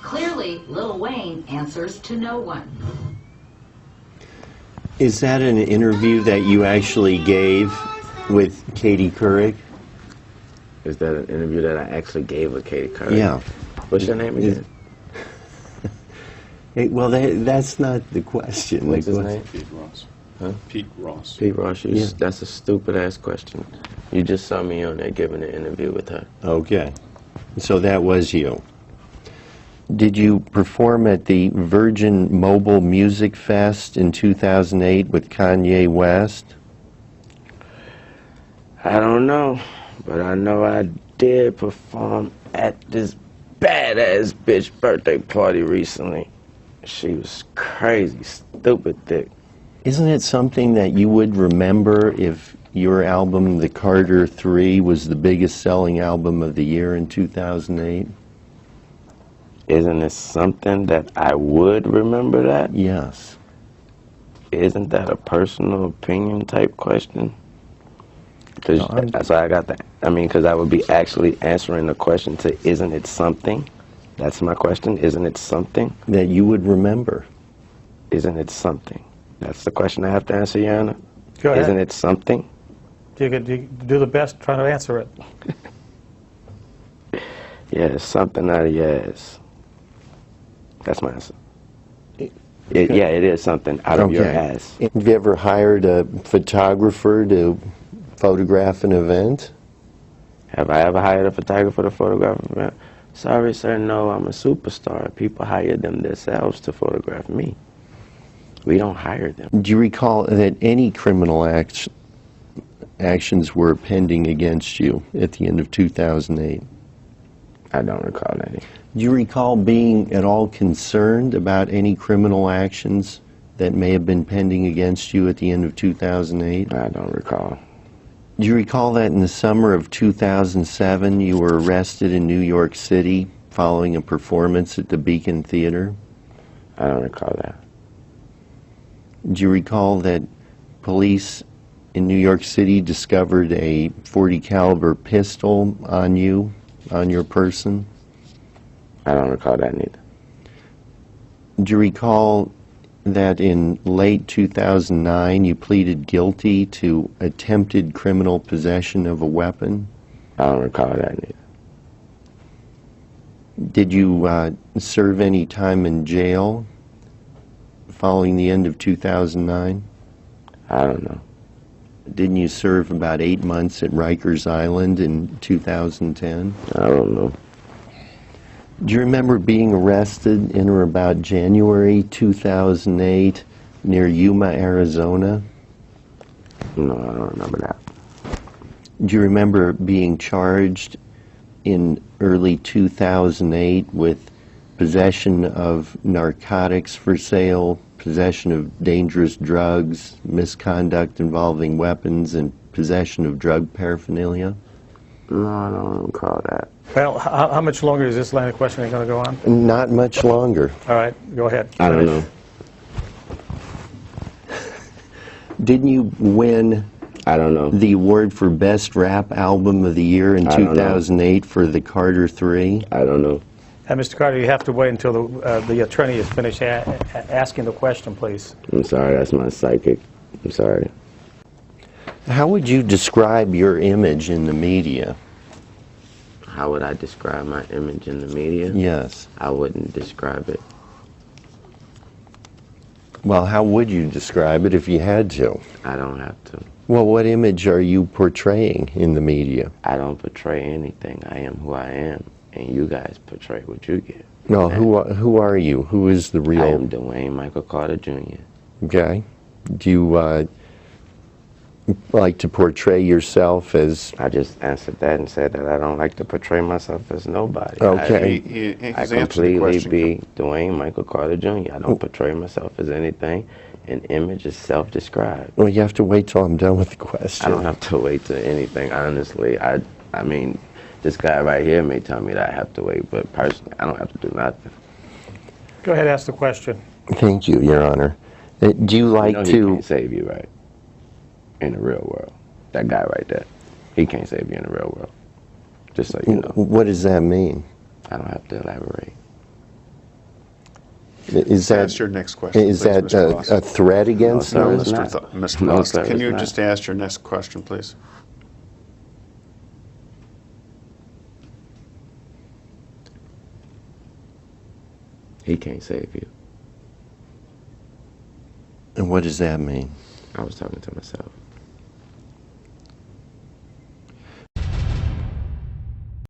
Clearly, Lil Wayne answers to no one. Is that an interview that you actually gave with Katie Couric? Is that an interview that I actually gave with Katie Couric? Yeah. What's your name again? Hey, well, that's not the question. What's his name? Pete Ross. Huh? Pete Ross. Pete Ross. Yeah. That's a stupid-ass question. You just saw me on there giving an interview with her. Okay. So that was you. Did you perform at the Virgin Mobile Music Fest in 2008 with Kanye West? I don't know, but I know I did perform at this badass bitch birthday party recently. She was crazy, stupid thick. Isn't it something that you would remember if your album, The Carter 3, was the biggest selling album of the year in 2008? Isn't it something that I would remember that? Yes. Isn't that a personal opinion type question? Cause so I got that. I mean, because I would be actually answering the question to, isn't it something? That's my question. Isn't it something? That you would remember. Isn't it something? That's the question I have to answer, Your Honor. Go ahead. Isn't it something? You could do the best trying to answer it. Yeah, it's something out of your ass. That's my answer. Yeah, it is something out of your ass. Have you ever hired a photographer to photograph an event? Have I ever hired a photographer to photograph an event? Sorry, sir, no, I'm a superstar. People hire them themselves to photograph me. We don't hire them. Do you recall that any criminal actions were pending against you at the end of 2008? I don't recall any. Do you recall being at all concerned about any criminal actions that may have been pending against you at the end of 2008? I don't recall. Do you recall that in the summer of 2007 you were arrested in New York City following a performance at the Beacon Theater? I don't recall that. Do you recall that police in New York City discovered a .40 caliber pistol on you, on your person? I don't recall that neither. Do you recall that in late 2009 you pleaded guilty to attempted criminal possession of a weapon? I don't recall that neither. Did you serve any time in jail following the end of 2009? I don't know. Didn't you serve about 8 months at Rikers Island in 2010? I don't know. Do you remember being arrested in or about January 2008 near Yuma, Arizona? No, I don't remember that. Do you remember being charged in early 2008 with possession of narcotics for sale, possession of dangerous drugs, misconduct involving weapons, and possession of drug paraphernalia? No, I don't recall that. Well, how much longer is this line of questioning going to go on? Not much longer. All right, go ahead. I don't know. Didn't you win I don't know. the award for Best Rap Album of the Year in 2008 for The Carter 3? I don't know. Mr. Carter, you have to wait until the attorney is finished asking the question, please. I'm sorry, that's my psychic. I'm sorry. How would you describe your image in the media? How would I describe my image in the media? Yes. I wouldn't describe it. Well, how would you describe it if you had to? I don't have to. Well, what image are you portraying in the media? I don't portray anything. I am who I am, and you guys portray what you get. No, who are you? Who is the real? I am Dwayne Michael Carter Jr. Okay. Do you like to portray yourself as? I just answered that and said that I don't like to portray myself as nobody. Okay. I completely be Dwayne Michael Carter Jr. I don't portray myself as anything. An image is self-described. Well, you have to wait till I'm done with the question. I don't have to wait to anything, honestly. I mean, this guy right here may tell me that I have to wait, but personally, I don't have to do nothing. Go ahead, ask the question. Thank you, Your Honor. Do you like He can't save you, right? In the real world. That guy right there. He can't save you in the real world. Just so you know. What does that mean? I don't have to elaborate. Is Ask that, your next question, is please, that Mr. Ross. a threat against No, them? it's not. Mr. No, Ross, sir, can it's you not. just ask your next question, please? He can't save you. And what does that mean? I was talking to myself.